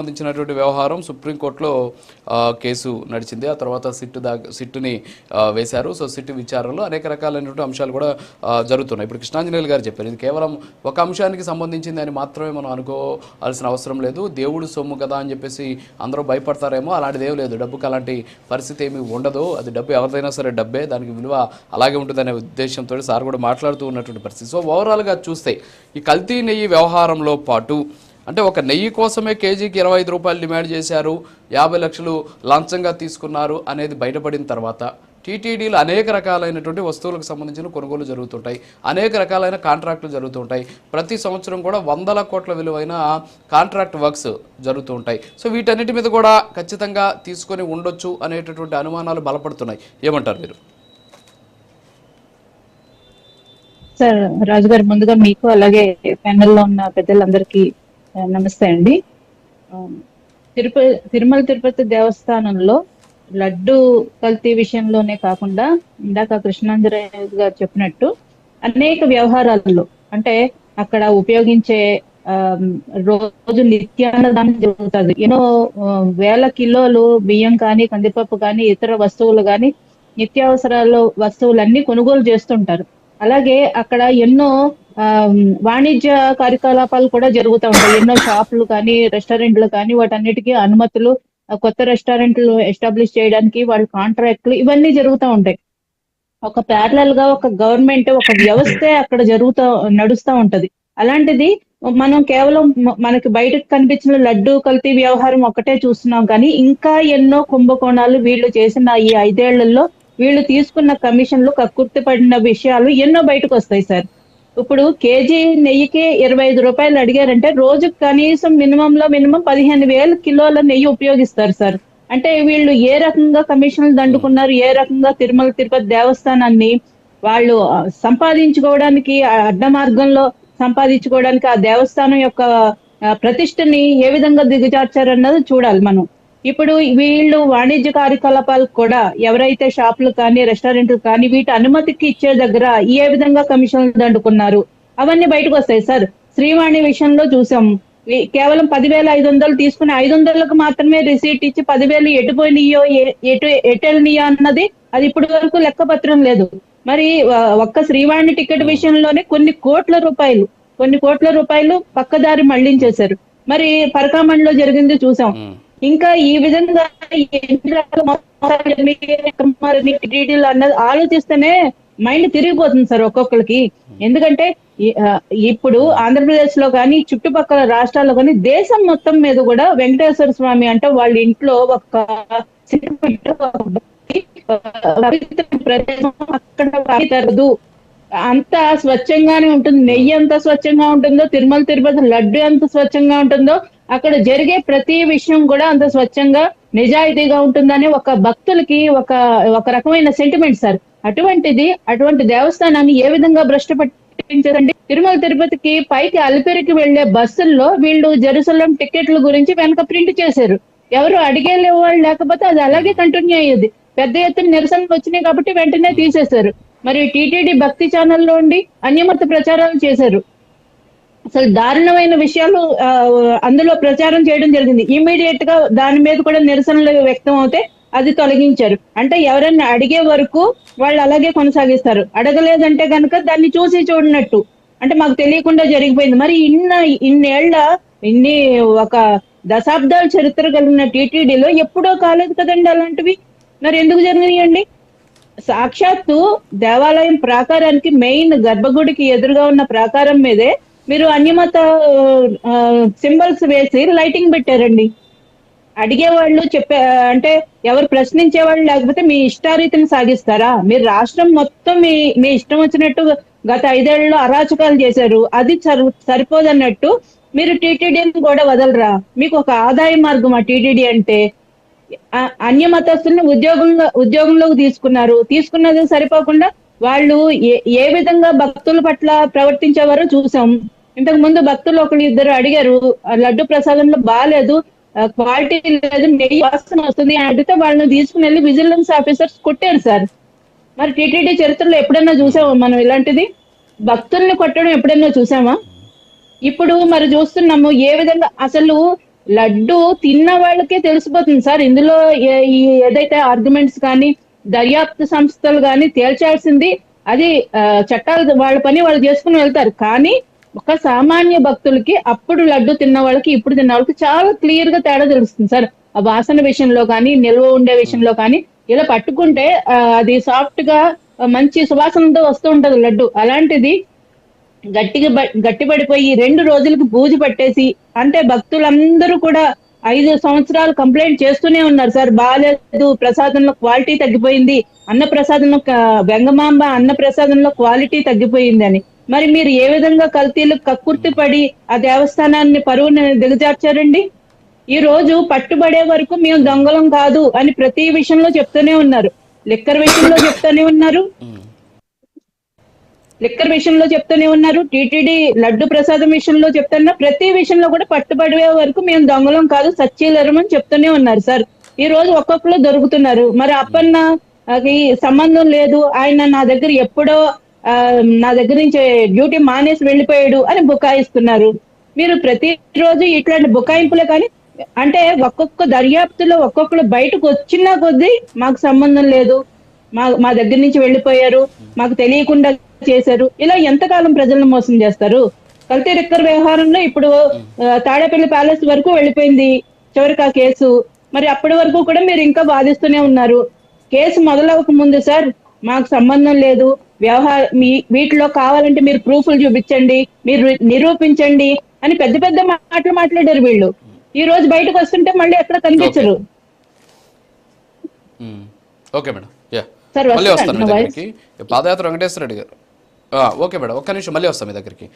సంబంధించినటువంటి వ్యవహారం సుప్రీంకోర్టులో కేసు నడిచింది. ఆ తర్వాత సిట్టుని వేశారు. సో సిట్టు విచారణలో అనేక రకాలైనటువంటి అంశాలు కూడా జరుగుతున్నాయి. ఇప్పుడు కృష్ణాంజనేయులు గారు చెప్పారు, ఇది కేవలం ఒక అంశానికి సంబంధించింది అని మాత్రమే మనం అనుకోవాల్సిన అవసరం లేదు. దేవుడు సొమ్ము కదా అని చెప్పేసి అందరూ భయపడతారేమో, అలాంటిది ఏం లేదు. డబ్బుకి అలాంటి పరిస్థితి ఏమీ ఉండదు. అది డబ్బు ఎవరిదైనా సరే డబ్బే, దానికి విలువ అలాగే ఉంటుందనే ఉద్దేశంతో సార్ కూడా మాట్లాడుతూ ఉన్నటువంటి పరిస్థితి. సో ఓవరాల్గా చూస్తే ఈ కల్తీ నెయ్యి వ్యవహారంలో పాటు అంటే ఒక నెయ్యి కోసమే కేజీకి 25 రూపాయలు డిమాండ్ చేశారు, 50 లక్షలు లంచంగా తీసుకున్నారు అనేది బయటపడిన తర్వాత టీటీడీలు అనేక రకాలైనటువంటి వస్తువులకు సంబంధించిన కొనుగోలు జరుగుతుంటాయి, అనేక రకాలైన కాంట్రాక్టులు జరుగుతుంటాయి. ప్రతి సంవత్సరం కూడా 100 కోట్ల విలువైన కాంట్రాక్ట్ వర్క్స్ జరుగుతూ ఉంటాయి. సో వీటన్నిటి మీద కూడా ఖచ్చితంగా తీసుకొని ఉండొచ్చు అనేటటువంటి అనుమానాలు బలపడుతున్నాయి. ఏమంటారు మీరు? సార్ రాజుగారు, ముందుగా మీకు అలాగే ప్యానెల్లో ఉన్న పెద్దలందరికీ నమస్తే అండి. తిరుమల తిరుపతి దేవస్థానంలో లడ్డు కల్తీ విషయంలోనే కాకుండా ఇందాక కృష్ణాంజనేయ గారు చెప్పినట్టు అనేక వ్యవహారాలలో అంటే అక్కడ ఉపయోగించే రోజు నిత్యాన్నదానం జరుగుతుంది. ఎన్నో వేల కిలోలు బియ్యం కానీ, కందిపప్పు కానీ, ఇతర వస్తువులు కానీ, నిత్యావసరాల వస్తువులన్నీ కొనుగోలు చేస్తుంటారు. అలాగే అక్కడ ఎన్నో వాణిజ్య కార్యకలాపాలు కూడా జరుగుతూ ఉంటాయి. ఎన్నో షాపులు కానీ, రెస్టారెంట్లు కానీ, వాటన్నిటికీ అనుమతులు, కొత్త రెస్టారెంట్లు ఎస్టాబ్లిష్ చేయడానికి వాళ్ళ కాంట్రాక్ట్లు ఇవన్నీ జరుగుతూ ఉంటాయి. ఒక ప్యారలల్ గా ఒక గవర్నమెంట్, ఒక వ్యవస్థే అక్కడ నడుస్తూ ఉంటది. అలాంటిది మనం కేవలం మనకి బయటకు కనిపించిన లడ్డు కల్తీ వ్యవహారం ఒకటే చూస్తున్నాం, కానీ ఇంకా ఎన్నో కుంభకోణాలు వీళ్ళు చేసిన ఈ 5 ఏళ్లలో వీళ్ళు తీసుకున్న కమిషన్లు కక్కుర్తి పడిన విషయాలు ఎన్నో బయటకు వస్తాయి సార్. ఇప్పుడు కేజీ నెయ్యికి 25 రూపాయలు అడిగారంటే రోజు కనీసం మినిమం 15,000 కిలోల నెయ్యి ఉపయోగిస్తారు సార్. అంటే వీళ్ళు ఏ రకంగా కమిషన్లు దండుకున్నారు, ఏ రకంగా తిరుమల తిరుపతి దేవస్థానాన్ని వాళ్ళు సంపాదించుకోవడానికి, అడ్డ మార్గంలో సంపాదించుకోవడానికి ఆ దేవస్థానం యొక్క ప్రతిష్టని ఏ విధంగా దిగజార్చారన్నది చూడాలి మనం. ఇప్పుడు వీళ్ళు వాణిజ్య కార్యకలాపాలకు కూడా ఎవరైతే షాపులు కానీ, రెస్టారెంట్లు కానీ వీటి అనుమతికి ఇచ్చే దగ్గర ఏ విధంగా కమిషన్లు దండుకున్నారు అవన్నీ బయటకు వస్తాయి సార్. శ్రీవాణి విషయంలో చూసాం, కేవలం 10,500 తీసుకుని 500లకు మాత్రమే రిసీట్ ఇచ్చి 10,000 ఎటుపోయినాయో ఎటెళ్ళనియో అన్నది అది ఇప్పటి వరకు లెక్కపత్రం లేదు. మరి ఒక్క శ్రీవాణి టికెట్ విషయంలోనే కొన్ని కోట్ల రూపాయలు పక్కదారి మళ్లించేశారు. మరి పరకామణిలో జరిగింది చూసాం. ఇంకా ఈ విధంగా టీటీడీలు అన్నది ఆలోచిస్తేనే మైండ్ తిరిగిపోతుంది సార్ ఒక్కొక్కరికి. ఎందుకంటే ఇప్పుడు ఆంధ్రప్రదేశ్ లో కానీ, చుట్టుపక్కల రాష్ట్రాల్లో కానీ, దేశం మొత్తం మీద కూడా వెంకటేశ్వర స్వామి అంటే వాళ్ళ ఇంట్లో ఒక ప్రదేశం అక్కడ అంత స్వచ్ఛంగానే ఉంటుంది. నెయ్యి ఎంత స్వచ్ఛంగా ఉంటుందో, తిరుమల తిరుపతి లడ్డు ఎంత స్వచ్ఛంగా ఉంటుందో, అక్కడ జరిగే ప్రతి విషయం కూడా అంత స్వచ్ఛంగా నిజాయితీగా ఉంటుందని ఒక భక్తులకి ఒక రకమైన సెంటిమెంట్ సార్. అటువంటి దేవస్థానాన్ని ఏ విధంగా భ్రష్టు పట్టించారండి? తిరుమల తిరుపతికి పైకి అలిపిరికి వెళ్లే బస్సుల్లో వీళ్ళు జెరూసలేం టికెట్ల గురించి వెనక ప్రింట్ చేశారు. ఎవరు అడిగే వాళ్ళు లేకపోతే అది అలాగే కంటిన్యూ అయ్యేది. పెద్ద ఎత్తున నిరసనలు వచ్చినాయి కాబట్టి వెంటనే తీసేశారు. మరి టీటీడీ భక్తి ఛానల్లో ఉండి అన్యమత ప్రచారాలు చేశారు. అసలు దారుణమైన విషయాలు అందులో ప్రచారం చేయడం జరిగింది. ఇమీడియట్ గా దాని మీద కూడా నిరసనలు వ్యక్తం అవుతే అది తొలగించారు. అంటే ఎవరైనా అడిగే వరకు వాళ్ళు అలాగే కొనసాగిస్తారు, అడగలేదంటే కనుక దాన్ని చూసి చూడనట్టు, అంటే మాకు తెలియకుండా జరిగిపోయింది. మరి ఇన్ని ఒక దశాబ్దాల చరిత్ర కలిగిన టీటీడీలో ఎప్పుడో కాలేదు కదండి అలాంటివి. మరి ఎందుకు జరిగినాయండి? సాక్షాత్తు దేవాలయం ప్రాకారానికి, మెయిన్ గర్భగుడికి ఎదురుగా ఉన్న ప్రాకారం మీదే మీరు అన్యమత సింబల్స్ వేసి లైటింగ్ పెట్టారండి. అడిగేవాళ్ళు అంటే ఎవరు ప్రశ్నించేవాళ్ళు లేకపోతే మీ ఇష్టారీతిని సాగిస్తారా? మీరు రాష్ట్రం మొత్తం మీ ఇష్టం వచ్చినట్టు గత 5 ఏళ్లలో అరాచకాలు చేశారు. అది సరిపోదన్నట్టు మీరు టీటీడీని కూడా వదలరా? మీకు ఒక ఆదాయ మార్గం ఆ టీటీడీ అంటే. అన్యమతస్తుల్ని ఉద్యోగంలోకి తీసుకున్నది సరిపోకుండా వాళ్ళు ఏ విధంగా భక్తుల పట్ల ప్రవర్తించేవారో చూసాం. ఇంతకు ముందు భక్తులు ఒకళ్ళు ఇద్దరు అడిగారు, లడ్డు ప్రసాదంలో బాగాలేదు, క్వాలిటీ లేదు, నెయ్యి వాసన వస్తుంది అని అడిగితే వాళ్ళని తీసుకుని వెళ్ళి విజిలెన్స్ ఆఫీసర్స్ కొట్టారు సార్. మరి టీటీడీ చరిత్రలో ఎప్పుడైనా చూసామా మనం ఇలాంటిది? భక్తుల్ని కొట్టడం ఎప్పుడైనా చూసామా? ఇప్పుడు మరి చూస్తున్నాము ఏ విధంగా అసలు లడ్డు తిన్న వాళ్ళకే తెలిసిపోతుంది సార్. ఇందులో ఈ ఏదైతే ఆర్గ్యుమెంట్స్ కానీ దర్యాప్తు సంస్థలు కానీ తేల్చాల్సింది అది చట్టాలు వాళ్ళ పని వాళ్ళు చేసుకుని వెళ్తారు. కానీ ఒక సామాన్య భక్తులకి అప్పుడు లడ్డు తిన్న వాళ్ళకి ఇప్పుడు తిన్న వాళ్ళకి చాలా క్లియర్ గా తేడా తెలుస్తుంది సార్. ఆ వాసన విషయంలో కానీ నిల్వ ఉండే విషయంలో కానీ ఇలా పట్టుకుంటే అది సాఫ్ట్ గా మంచి సువాసనతో వస్తూ ఉంటది లడ్డు. అలాంటిది గట్టిపడిపోయి 2 రోజులకు బూజు పట్టేసి, అంటే భక్తులందరూ కూడా 5 సంవత్సరాలు కంప్లైంట్ చేస్తూనే ఉన్నారు సార్. బాగాలేదు, ప్రసాదంలో క్వాలిటీ తగ్గిపోయింది, అన్న ప్రసాదంలో వెంగమాంబ అన్న ప్రసాదంలో క్వాలిటీ తగ్గిపోయింది అని. మరి మీరు ఏ విధంగా కల్తీలు కక్కుర్తి పడి ఆ దేవస్థానాన్ని పరువుని దిగజార్చారండి? ఈ రోజు పట్టుబడే వరకు మేము దొంగలం కాదు అని ప్రతి విషయంలో చెప్తూనే ఉన్నారు. లిక్కర్ విషయంలో చెప్తూనే ఉన్నారు, టీటీడీ లడ్డు ప్రసాదం విషయంలో చెప్తున్నా, ప్రతి విషయంలో కూడా పట్టుబడే వరకు మేము దొంగలం కాదు సచ్చీలరం అని చెప్తూనే ఉన్నారు సార్. ఈ రోజు ఒక్కొక్కరు దొరుకుతున్నారు. మరి అప్పన్నకి సంబంధం లేదు, ఆయన నా దగ్గర ఎప్పుడో నా దగ్గర నుంచి డ్యూటీ మానేసి వెళ్ళిపోయాడు అని బుకాయిస్తున్నారు. మీరు ప్రతిరోజు ఇట్లాంటి బుకాయింపులే. కానీ అంటే ఒక్కొక్క దర్యాప్తులో ఒక్కొక్కరు బయటకు వచ్చినా కొద్దీ మాకు సంబంధం లేదు, మా దగ్గర నుంచి వెళ్ళిపోయారు, మాకు తెలియకుండా చేశారు, ఇలా ఎంతకాలం ప్రజలను మోసం చేస్తారు? కల్తీ లిక్కర్ వ్యవహారంలో ఇప్పుడు తాడేపల్లి ప్యాలెస్ వరకు వెళ్ళిపోయింది చివరికి ఆ కేసు. మరి అప్పటి వరకు కూడా మీరు ఇంకా వాదిస్తూనే ఉన్నారు. కేసు మొదలవక ముందు సార్ మాకు సంబంధం లేదు, వీటిలో కావాలంటే మీరు ప్రూఫ్లు చూపించండి, మీరు నిరూపించండి అని పెద్ద పెద్ద మాటలు మాట్లాడారు వీళ్ళు. ఈ రోజు బయటకు వస్తుంటే మళ్ళీ ఎక్కడ కనిపించరు. ఓకే మేడం, యా సార్ మళ్ళీ వస్తాను మీ దగ్గరికి. పాదయాత్ర వెంకటేశ్వర రెడ్డి గారు. ఓకే మేడం, ఒక్క నిమిషం మళ్ళీ వస్తాం మీ దగ్గరికి.